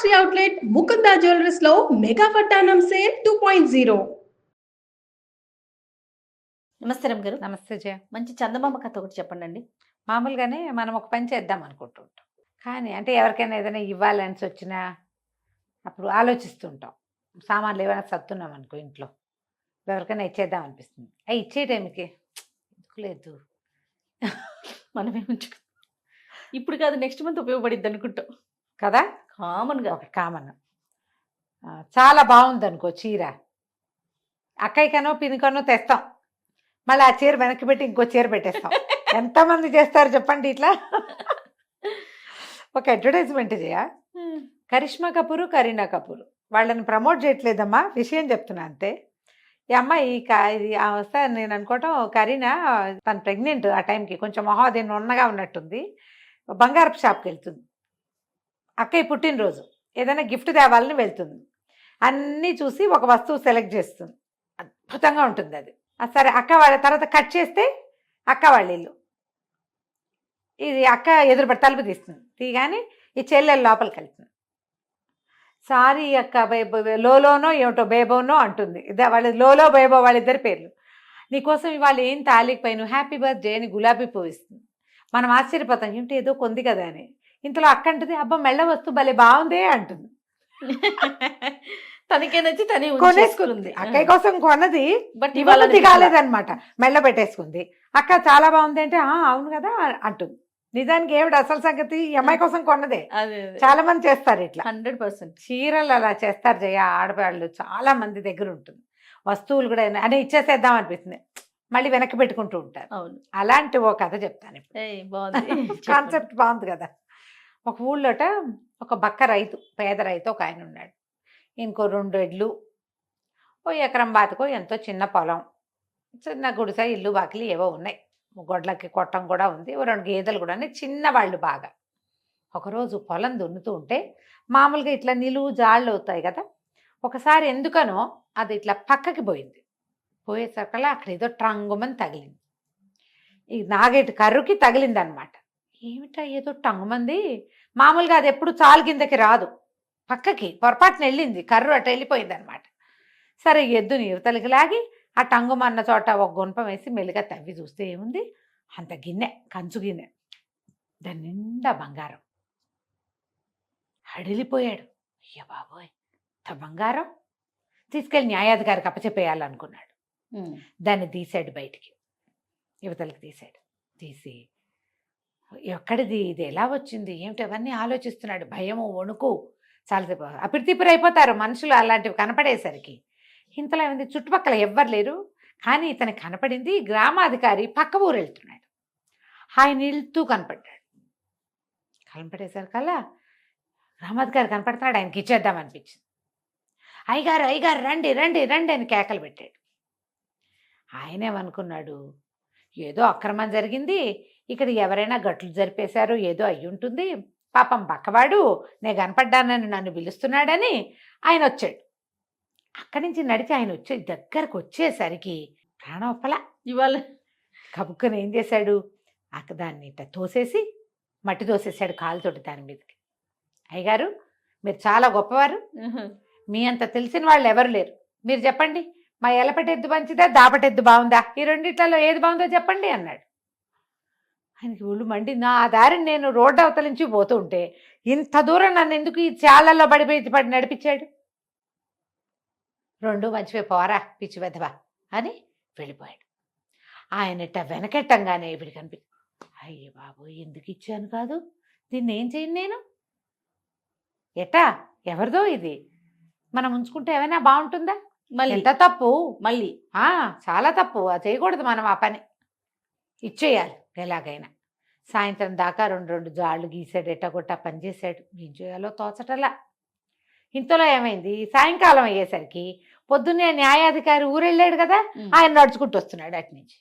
Factory outlet Mukunda jewellers లో mega వడ్డానం sale 2.0. నమస్తే రమ్ గారు. నమస్తే జయ. మంచి చందమామ కథ ఒకటి చెప్పండి. మామూలుగానే మనం ఒక పని చేద్దాం అనుకుంటూ ఉంటాం, కానీ అంటే ఎవరికైనా ఏదైనా ఇవ్వాలని వచ్చినా అప్పుడు ఆలోచిస్తుంటాం. సామాన్లు ఏమైనా సత్తున్నాం అనుకో ఇంట్లో, ఎవరికైనా ఇచ్చేద్దాం అనిపిస్తుంది. అవి ఇచ్చే టైంకి లేదు మనమే ఉంచుకో, ఇప్పుడు కాదు నెక్స్ట్ మంత్ ఉపయోగపడిద్ది అనుకుంటాం కదా. కామన్గా ఒక కామన్. చాలా బాగుంది అనుకో చీర, అక్కయ్యకనో పినికనో తెస్తాం, మళ్ళీ ఆ చీర వెనక్కి పెట్టి ఇంకో చీర పెట్టేస్తాం. ఎంతమంది చేస్తారు చెప్పండి ఇట్లా? ఒక అడ్వర్టైజ్మెంట్ చేయ, కరిష్మా కపూర్, కరీనా కపూర్ వాళ్ళని ప్రమోట్ చేయట్లేదమ్మా, విషయం చెప్తున్నా అంతే. ఈ అమ్మాయి ఇది వస్తే నేను అనుకోవటం కరీనా తను ప్రెగ్నెంట్, ఆ టైంకి కొంచెం మొహం ఉన్నగా ఉన్నట్టుంది. బంగారపు షాప్కి వెళ్తుంది, అక్కయ్య పుట్టినరోజు ఏదైనా గిఫ్ట్ తేవాలని వెళ్తుంది. అన్నీ చూసి ఒక వస్తువు సెలెక్ట్ చేస్తుంది, అద్భుతంగా ఉంటుంది అది. సరే అక్క వాళ్ళ తర్వాత కట్ చేస్తే అక్క వాళ్ళ ఇల్లు, ఇది అక్క ఎదురుపడి తలుపు తీస్తుంది, తీగానే ఈ చెల్లెలు లోపలికి వెళ్తుంది. సారీ అక్క లోలోనో ఏమిటో బేబోనో అంటుంది. వాళ్ళ లోలో బేబో వాళ్ళిద్దరి పేర్లు. నీకోసం ఇవాళ ఏం తాలికపోయిను, హ్యాపీ బర్త్డే అని గులాబీ పువ్వు ఇస్తుంది. మనం ఆశ్చర్యపోతాం, ఏమిటి ఏదో కొంది కదా అని. ఇంతలో అక్క అంటుంది, అబ్బా మెళ్ళ వస్తువు భలే బాగుందే అంటుంది. తనకే నచ్చి తనే కొనేసుకుంది, అక్కయ్య కోసం కొన్నది, బట్ ఇవాళ కాలేదనమాట, మెళ్ళ పెట్టేసుకుంది. అక్క చాలా బాగుంది అంటే అవును కదా అంటుంది. నిజానికి ఏమిటి అసలు సంగతి, ఈ అమ్మాయి కోసం కొన్నదే. చాలా మంది చేస్తారు ఇట్లా, 100%. చీరలు అలా చేస్తారు జయ. ఆడవాళ్ళు చాలా మంది దగ్గర ఉంటుంది, వస్తువులు కూడా అంటే ఇచ్చేసేద్దాం అనిపిస్తుంది, మళ్ళీ వెనక్కి పెట్టుకుంటూ ఉంటారు. అవును, అలాంటి ఓ కథ చెప్తాను ఇప్పుడు. కాన్సెప్ట్ బాగుంది కదా. ఒక ఊళ్ళోట ఒక బక్క రైతు, పేద రైతు ఒక ఆయన ఉన్నాడు. ఇంకో 2 ఎడ్లు, ఓ ఎకరం బాతుకో ఎంతో చిన్న పొలం, చిన్న గుడిసె, ఇల్లు బాకిలి ఏవో ఉన్నాయి, గొడ్లకి కొట్టం కూడా ఉంది, 2 గేదెలు కూడా ఉన్నాయి, చిన్నవాళ్ళు బాగా. ఒకరోజు పొలం దున్నుతూ ఉంటే మామూలుగా ఇట్లా నిలువు జాళ్ళు అవుతాయి కదా, ఒకసారి ఎందుకనో అది ఇట్లా పక్కకి పోయింది. పోయేసరికల్లా అక్కడ ఏదో ట్రంగుమని తగిలింది, ఈ నాగేటి కర్రుకి తగిలింది అనమాట. ఏమిటా ఏదో టంగుమంది, మామూలుగా అది ఎప్పుడు చాలు కిందకి రాదు, పక్కకి పొరపాటున వెళ్ళింది, కర్రు అటు వెళ్ళిపోయింది అనమాట. సరే ఎద్దుని యువతలకి లాగి ఆ టంగుమన్న చోట ఒక గుణపం వేసి మెల్లిగా తవ్వి చూస్తే ఏముంది, అంత గిన్నె, కంచు గిన్నె, దాని నిండా బంగారం. హడిలిపోయాడు, అయ్య బాబోయ్ ఇంత బంగారం, తీసుకెళ్ళి న్యాయాధికారికి అప్పచెప్పేయాలనుకున్నాడు. దాన్ని తీసాడు బయటికి, యువతలకి తీసాడు. తీసి ఎక్కడిది, ఇది ఎలా వచ్చింది ఏమిటి అవన్నీ ఆలోచిస్తున్నాడు. భయము వణుకు, చాలాసేపు అపిరితిపిరి అయిపోతారు మనుషులు అలాంటివి కనపడేసరికి. ఇంతలో ఏమైంది, చుట్టుపక్కల ఎవ్వరు లేరు, కానీ ఇతనికి కనపడింది గ్రామాధికారి పక్క ఊరు వెళ్తున్నాడు. ఆయన వెళ్తూ కనపడ్డాడు. కనపడేసరికల్లా గ్రామాధికారి కనపడుతున్నాడు, ఆయనకి ఇచ్చేద్దాం అనిపించింది. అయ్యగారు అయ్యగారు రండి రండి రండి అని కేకలు పెట్టాడు. ఆయనేమనుకున్నాడు, ఏదో అక్రమం జరిగింది ఇక్కడ, ఎవరైనా గట్లు జరిపేశారు, ఏదో అయ్యి ఉంటుంది, పాపం పక్కవాడు నేను కనపడ్డానని నన్ను పిలుస్తున్నాడని ఆయన వచ్చాడు. అక్కడి నుంచి నడిచి ఆయన దగ్గరకు వచ్చేసరికి ప్రాణోపల ఇవాళ కబుక్కని ఏం చేశాడు, దాన్ని ఇట్లా తోసేసి మట్టి తోసేసాడు కాలుతోటి దాని మీదకి. అయ్యగారు మీరు చాలా గొప్పవారు, మీ అంత తెలిసిన వాళ్ళు ఎవరు లేరు, మీరు చెప్పండి మా ఎలపటెద్దు మంచిదా దాపటెద్దు బాగుందా, ఈ రెండిట్లలో ఏది బాగుందో చెప్పండి అన్నాడు. ఆయనకి ఒళ్ళు మండి, నా దారిని నేను రోడ్డు అవతల నుంచి పోతూ ఉంటే ఇంత దూరం నన్ను ఎందుకు ఈ చాళ్ళల్లో పడి నడిపించాడు, 2 మంచివే పోరా పిచ్చి వెధవా అని వెళ్ళిపోయాడు. ఆయనట వెనకెట్టంగానే ఇప్పుడు అయ్య బాబు ఎందుకు ఇచ్చాను కాదు, దీన్ని ఏం చేయను నేను, ఎట్టా ఎవరిదో ఇది, మనం ఉంచుకుంటే ఏమైనా బాగుంటుందా, మళ్ళీ ఎంత తప్పు, మళ్ళీ చాలా తప్పు, అది చేయకూడదు మనం, ఆ పని ఇచ్చేయాలి ఎలాగైనా. సాయంత్రం దాకా 2 జాళ్ళు గీసాడు, ఎట్టగొట్ట పని చేశాడు, ఏం చేయాలో తోచటలా. ఇంతలో ఏమైంది, సాయంకాలం అయ్యేసరికి పొద్దున్నే న్యాయాధికారి ఊరెళ్ళాడు కదా, ఆయన నడుచుకుంటూ వస్తున్నాడు అటు నుంచి.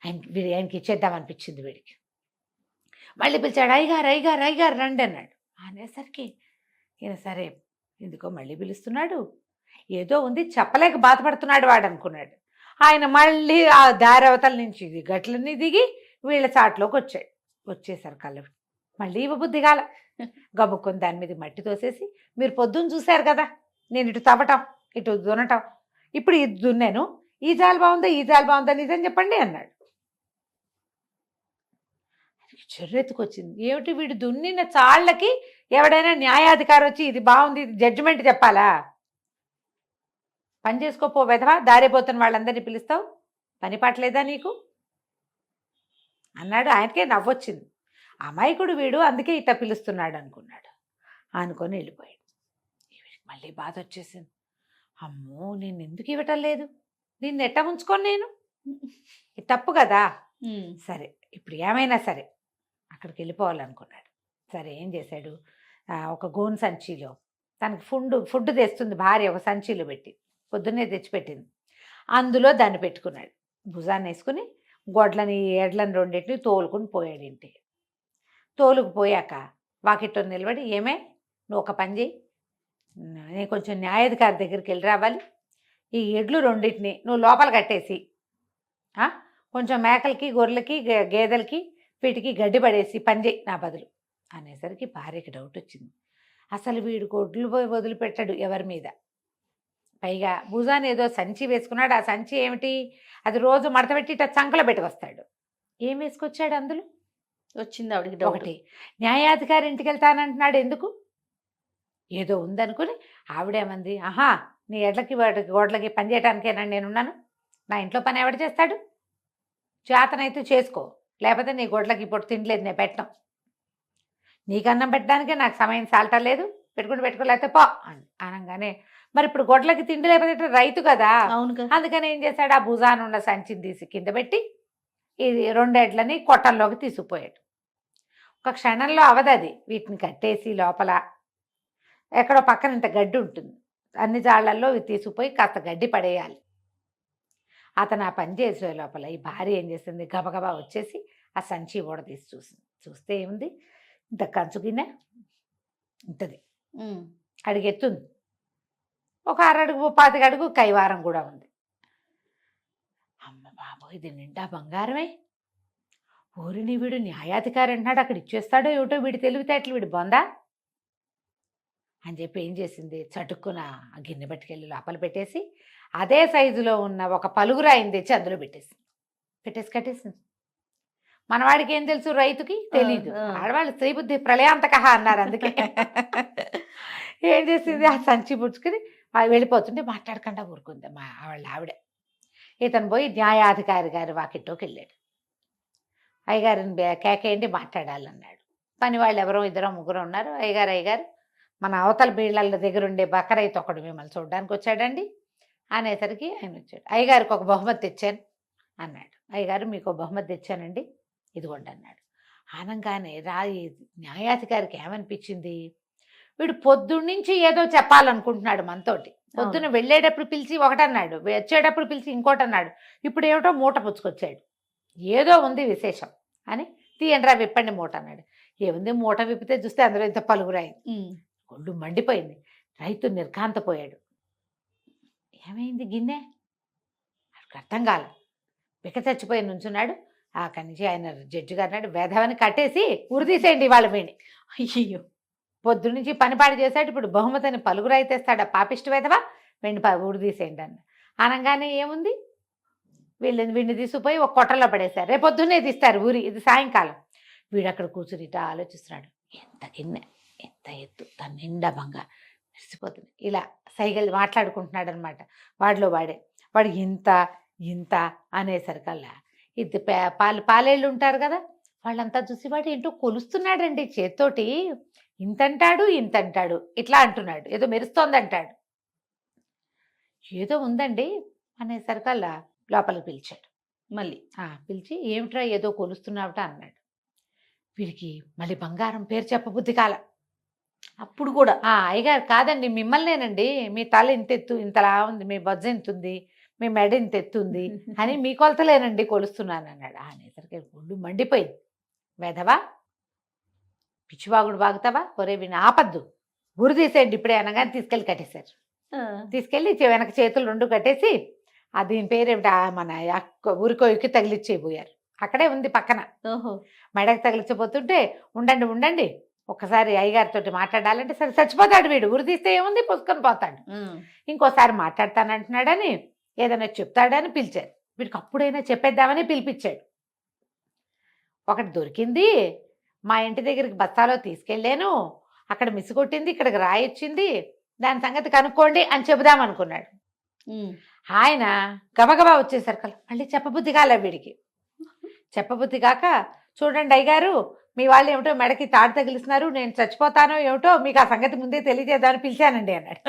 ఆయనకి ఇచ్చేద్దాం అనిపించింది వీడికి. మళ్ళీ పిలిచాడు, అయ్యగారు అయ్యగారు అయ్యగారు రండి అన్నాడు. అనేసరికి ఈయన సరే ఎందుకో మళ్ళీ పిలుస్తున్నాడు, ఏదో ఉంది చెప్పలేక బాధపడుతున్నాడు వాడు అనుకున్నాడు. ఆయన మళ్ళీ ఆ దారి అవతల నుంచి గట్లన్నీ దిగి వీళ్ళ చాట్లోకి వచ్చాడు. వచ్చేసరికల్లా మళ్ళీ ఇవ్వబుద్ధి కాల. గబుక్కొని దాని మీద మట్టి తోసేసి, మీరు పొద్దున్న చూశారు కదా నేను ఇటు తవ్వటం ఇటు దున్నటం, ఇప్పుడు ఇది దున్నాను, ఈ జాలు బాగుందా ఈ జాలు బాగుందా నిజం చెప్పండి అన్నాడు. చెర్రెత్తుకొచ్చింది, ఏమిటి వీడు దున్నిన చాళ్ళకి ఎవడైనా న్యాయాధికారి వచ్చి ఇది బాగుంది ఇది జడ్జిమెంట్ చెప్పాలా? పని చేసుకోపో వెధవా, దారిపోతున్న వాళ్ళందరినీ పిలుస్తావు, పని పాటలేదా నీకు అన్నాడు. ఆయనకే నవ్వొచ్చింది. అమాయకుడు వీడు, అందుకే ఇట్లా పిలుస్తున్నాడు అనుకున్నాడు. అనుకొని వెళ్ళిపోయాడు. వీడికి మళ్ళీ బాధ వచ్చేసింది. అమ్మో నేను ఎందుకు ఇవ్వటం లేదు, దీన్ని ఎట్ట ఉంచుకొని నేను, ఇది తప్పు కదా. సరే ఇప్పుడు ఏమైనా సరే అక్కడికి వెళ్ళిపోవాలనుకున్నాడు. సరే ఏం చేశాడు, ఒక గోను సంచిలో తనకు ఫుడ్ తెస్తుంది భార్య, ఒక సంచిలో పెట్టి పొద్దున్నే తెచ్చిపెట్టింది, అందులో దాన్ని పెట్టుకున్నాడు. భుజాన్ని వేసుకుని ఎడ్లని రెండింటిని తోలుకుని పోయాడు ఇంటికి. తోలుకుపోయాక వాకిట్లో నిలబడి, ఏమే నువ్వు ఒక పని చేయి, నేను కొంచెం న్యాయాధికారి దగ్గరికి వెళ్ళి రావాలి, ఈ ఎడ్లు రెండింటిని నువ్వు లోపల కట్టేసి కొంచెం మేకలకి గొర్రెలకి గేదెలకి వీటికి గడ్డి పడేసి పని చేయి నా బదులు అనేసరికి భార్యకి డౌట్ వచ్చింది. అసలు వీడు గొడ్లు పోయి వదిలిపెట్టాడు ఎవరి మీద, పైగా భుజాన్ని ఏదో సంచి వేసుకున్నాడు. ఆ సంచి ఏమిటి, అది రోజు మడతపెట్టి ఇట్లా చంకలో పెట్టుకొస్తాడు. ఏం వేసుకొచ్చాడు అందులో? వచ్చింది ఆవిడకి డౌట్. ఒకటి, న్యాయాధికారి ఇంటికి వెళ్తానంటున్నాడు ఎందుకు, ఏదో ఉందనుకుని ఆవిడేమంది, ఆహా నీ ఎడ్లకి వాటికి గోడ్లకి పని చేయడానికేనండి నేనున్నాను, నా ఇంట్లో పని ఎవడు చేస్తాడు, చేతనైతే చేసుకో, లేకపోతే నీ గొడ్లకి ఇప్పుడు తినలేదు నేను పెట్టడం, నీకు అన్నం పెట్టడానికే నాకు సమయం సాల్టలేదు, పెట్టుకోలేకపోతే పో అనగానే, మరి ఇప్పుడు గొడ్లకి తిండి లేకపోతే రైతు కదా, అవును కదా. అందుకని ఏం చేశాడు, ఆ భుజాన ఉన్న సంచిని తీసి కింద పెట్టి ఇది రెండేట్లని కొట్టంలోకి తీసుకుపోయాడు. ఒక క్షణంలో అవదది, వీటిని కట్టేసి లోపల ఎక్కడో పక్కన ఇంత గడ్డి ఉంటుంది, అన్ని జాళ్లల్లో ఇవి తీసుకుపోయి కాస్త గడ్డి పడేయాలి. అతను ఆ పని చేసే లోపల ఈ భార్య ఏం చేసింది, గబగబా వచ్చేసి ఆ సంచి కూడా తీసి చూసింది. చూస్తే ఏముంది, ఇంత కంచు గిన్నె ఇంతది అడుగెత్తుంది, ఒక 6 అడుగు 20 అడుగు కైవారం కూడా ఉంది. అమ్మ బాబో ఇది నిండా బంగారమే, ఊరిని వీడు న్యాయాధికారి అంటున్నాడు, అక్కడ ఇచ్చేస్తాడో ఏమిటో, వీడి తెలివితేటలు వీడి బొందా అని చెప్పి ఏం చేసింది, చటుక్కున ఆ గిన్నె పట్టుకెళ్ళి లోపల పెట్టేసి అదే సైజులో ఉన్న ఒక పలుగురాయిని తెచ్చి అందులో పెట్టేసి కట్టేసింది. మనవాడికి ఏం తెలుసు, రైతుకి తెలీదు, ఆడవాళ్ళు స్త్రీ బుద్ధి ప్రళయాంతక అన్నారు, అందుకే ఏం చేసింది, ఆ సంచి పుచ్చుకుని వెళ్ళిపోతుంటే మాట్లాడకుండా ఊరుకుంది ఆవిడ. ఇతను పోయి న్యాయాధికారి గారి వాకిట్లోకి వెళ్ళాడు. అయ్యగారిని కేకేయండి మాట్లాడాలన్నాడు. పని వాళ్ళు ఎవరో 2 3 ఉన్నారు. అయ్యగారు మన అవతల బీళ్ళ దగ్గర ఉండే బకరైతే ఒకడు మిమ్మల్ని చూడడానికి వచ్చాడండి అనేసరికి ఆయన వచ్చాడు. అయ్యగారికి ఒక బహుమతి తెచ్చాను అన్నాడు. అయ్యగారు మీకు బహుమతి తెచ్చానండి ఇదిగోండి అన్నాడు. అనగానే న్యాయాధికారికి ఏమనిపించింది, వీడు పొద్దున్నుంచి ఏదో చెప్పాలనుకుంటున్నాడు మనతోటి. పొద్దున్న వెళ్ళేటప్పుడు పిలిచి ఒకటన్నాడు, వచ్చేటప్పుడు పిలిచి ఇంకోటి అన్నాడు, ఇప్పుడు ఏమిటో మూట పుచ్చుకొచ్చాడు, ఏదో ఉంది విశేషం అని, తీయండిరా విప్పండి మూట అన్నాడు. ఏముంది మూట విప్పితే చూస్తే అందులో ఇంత పలుగురాయి. ఒళ్ళు మండిపోయింది. రైతు నిర్ఘాంతపోయాడు. ఏమైంది గిన్నె అక్కడికి అర్థం కాల, పిక చచ్చిపోయి నుంచున్నాడు. అక్కడి నుంచి ఆయన జడ్జి గారు అన్నాడు, వేధవని కట్టేసి ఉరిదీసేయండి వాళ్ళ వీణి. అయ్యో పొద్దున్నుంచి పనిపాడు చేశాడు, ఇప్పుడు బహుమతిని పలుగురాయి తెస్తాడు, పాపిష్టి వేధవా, వెండి ఉరిదీసేయండి అన్న. అనగానే ఏముంది, వీడిని తీసుకుపోయి ఒక కొట్టలో పడేశారు, రేపు పొద్దున్నే తీస్తారు ఊరి, ఇది సాయంకాలం. వీడు అక్కడ కూర్చుని ఇట్లా ఆలోచిస్తున్నాడు, ఎంత గిన్నె ఎంత ఎత్తు, తన నిండా బంగా మెరిసిపోతుంది, ఇలా సైగలు మాట్లాడుకుంటున్నాడు అనమాట. వాడు ఇంత ఇంత అనేసరికల్లా ఇది పాలేళ్ళు ఉంటారు కదా, వాళ్ళంతా చూసి వాడు ఏంటో కొలుస్తున్నాడండి చేత్తోటి, ఇంతంటాడు ఇంతంటాడు ఇట్లా అంటున్నాడు, ఏదో మెరుస్తోంది అంటాడు, ఏదో ఉందండి అనేసరికల్లా లోపలికి పిలిచాడు. మళ్ళీ పిలిచి ఏమిట్రా ఏదో కొలుస్తున్నావుట అన్నాడు. వీడికి మళ్ళీ బంగారం పేరు చెప్పబుద్ధి కాల. అప్పుడు కూడా అయ్యగారు కాదండి మిమ్మల్నేనండి, మీ తల ఇంత ఎత్తు ఇంతలా ఉంది, మీ బొజ్జ ఇంత ఉంది, మీ మెడ ఇంత ఎత్తుంది అని మీ కొలతలేనండి కొలుస్తున్నాను అన్నాడు. అనేసరికి ఒళ్ళు మండిపోయింది. వెధవా పిచ్చివాగుడు బాగుతావా, ఒరే విని ఆపద్దు, గురి తీసేయండి ఇప్పుడే అనగానే తీసుకెళ్ళి కట్టేశారు. తీసుకెళ్ళి వెనక చేతులు 2 కట్టేసి దీని పేరేమిటి మన ఊరికోయికి తగిలిచ్చేయబోయారు. అక్కడే ఉంది పక్కన. ఓహో మెడకు తగిలించబోతుంటే ఉండండి ఉండండి ఒక్కసారి అయ్యగారితో మాట్లాడాలంటే సరే చచ్చిపోతాడు వీడు, ఉరి తీస్తే ఏముంది పుసుకొని పోతాడు, ఇంకోసారి మాట్లాడతానంటున్నాడని ఏదైనా చెప్తాడని పిలిచారు. వీడికి అప్పుడైనా చెప్పేద్దామని పిలిపించాడు. ఒకటి దొరికింది, మా ఇంటి దగ్గరికి బస్తాలో తీసుకెళ్ళాను, అక్కడ మిస్ కొట్టింది, ఇక్కడికి రాయొచ్చింది, దాని సంగతి కనుక్కోండి అని చెబుదామనుకున్నాడు. ఆయన గబగబా వచ్చేసరికి మళ్ళీ చెప్పబుద్ధి కాలే వీడికి. చెప్పబుద్ధి కాక చూడండి అయ్యగారు మీ వాళ్ళు ఏమిటో మెడకి తాడు తగిలిస్తున్నారు, నేను చచ్చిపోతానో ఏమిటో మీకు ఆ సంగతి ముందే తెలియజేద్దామని పిలిచానండి అన్నాడు.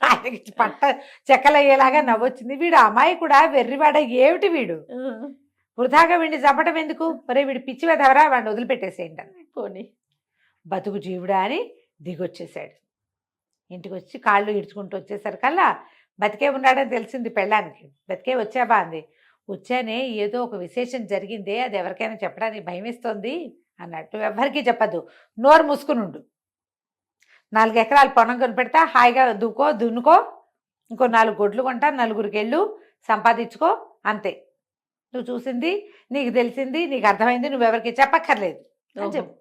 ఆయనకి పట్ట చెక్కలయ్యేలాగా నవ్వొచ్చింది. వీడు అమ్మాయి కూడా వెర్రివాడ ఏమిటి వీడు, వృధాగా వీడిని చంపటం ఎందుకు, మరే వీడు పిచ్చి వెదవరా వాడిని వదిలిపెట్టేసేయండి అన్నాడు. పోనీ బతుకు జీవుడా అని దిగొచ్చేసాడు. ఇంటికి వచ్చి కాళ్ళు ఇడ్చుకుంటూ వచ్చేసరికల్లా బతికే ఉన్నాడని తెలిసింది పెళ్ళానికి. బతికే వచ్చాబా అంది. వచ్చానే ఏదో ఒక విశేషం జరిగిందే, అది ఎవరికైనా చెప్పడానికి భయమేస్తోంది అన్నట్టు. ఎవ్వరికీ చెప్పద్దు, నోరు మూసుకునుండు. 4 ఎకరాలు పొలం కొనిపెడతా, హాయిగా దున్నుకో, ఇంకో 4 గొడ్లు కొంటా, 4గురికి వెళ్ళు, సంపాదించుకో, అంతే. నువ్వు చూసింది నీకు తెలిసింది నీకు అర్థమైంది, నువ్వెవరికి చెప్పక్కర్లేదు అని చెప్పు.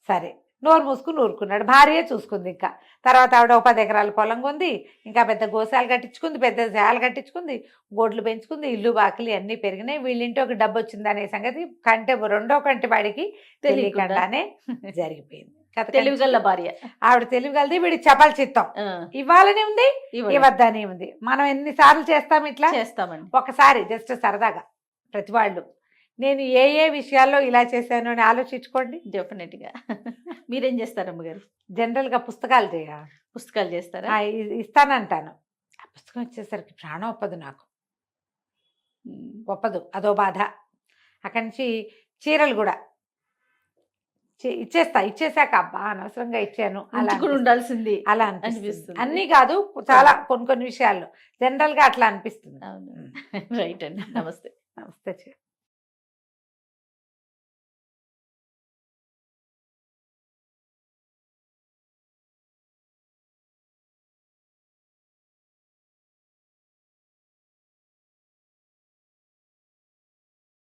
సరే నోరు మూసుకుని ఊరుకున్నాడు. భార్య చూసుకుంది. ఇంకా తర్వాత ఆవిడ 10 ఎకరాల పొలం కొంది, ఇంకా పెద్ద గోశాలు కట్టించుకుంది, పెద్ద శాలు కట్టించుకుంది, గోడ్లు పెంచుకుంది, ఇల్లు బాకిలి అన్నీ పెరిగినాయి. వీళ్ళింటోకి డబ్బు వచ్చింది అనే సంగతి రెండో కంటి వాడికి తెలియకుండానే జరిగిపోయింది. తెలివిగల భార్య ఆవిడ తెలివిగలది, వీడికి చపల చిత్తం. ఇవ్వాలనే ఉంది, ఇవ్వద్దనే ఉంది. మనం ఎన్నిసార్లు చేస్తాం ఇట్లా? చేస్తామండి. ఒకసారి జస్ట్ సరదాగా ప్రతి వాళ్ళు నేను ఏ ఏ విషయాల్లో ఇలా చేశాను అని ఆలోచించుకోండి. డెఫినెట్గా. మీరేం చేస్తారు అమ్మగారు? జనరల్గా పుస్తకాలు పుస్తకాలు చేస్తారా? ఇస్తానంటాను. ఆ పుస్తకం వచ్చేసరికి ప్రాణం ఒప్పదు, నాకు ఒప్పదు, అదో బాధ. అక్కడి నుంచి చీరలు కూడా ఇచ్చేసాక అబ్బా అనవసరంగా ఇచ్చాను అలా ఉండాల్సింది అలా అనిపిస్తుంది. అన్నీ కాదు, చాలా కొన్ని విషయాల్లో జనరల్గా అట్లా అనిపిస్తుంది. అవును రైట్ అండి. నమస్తే. నమస్తే.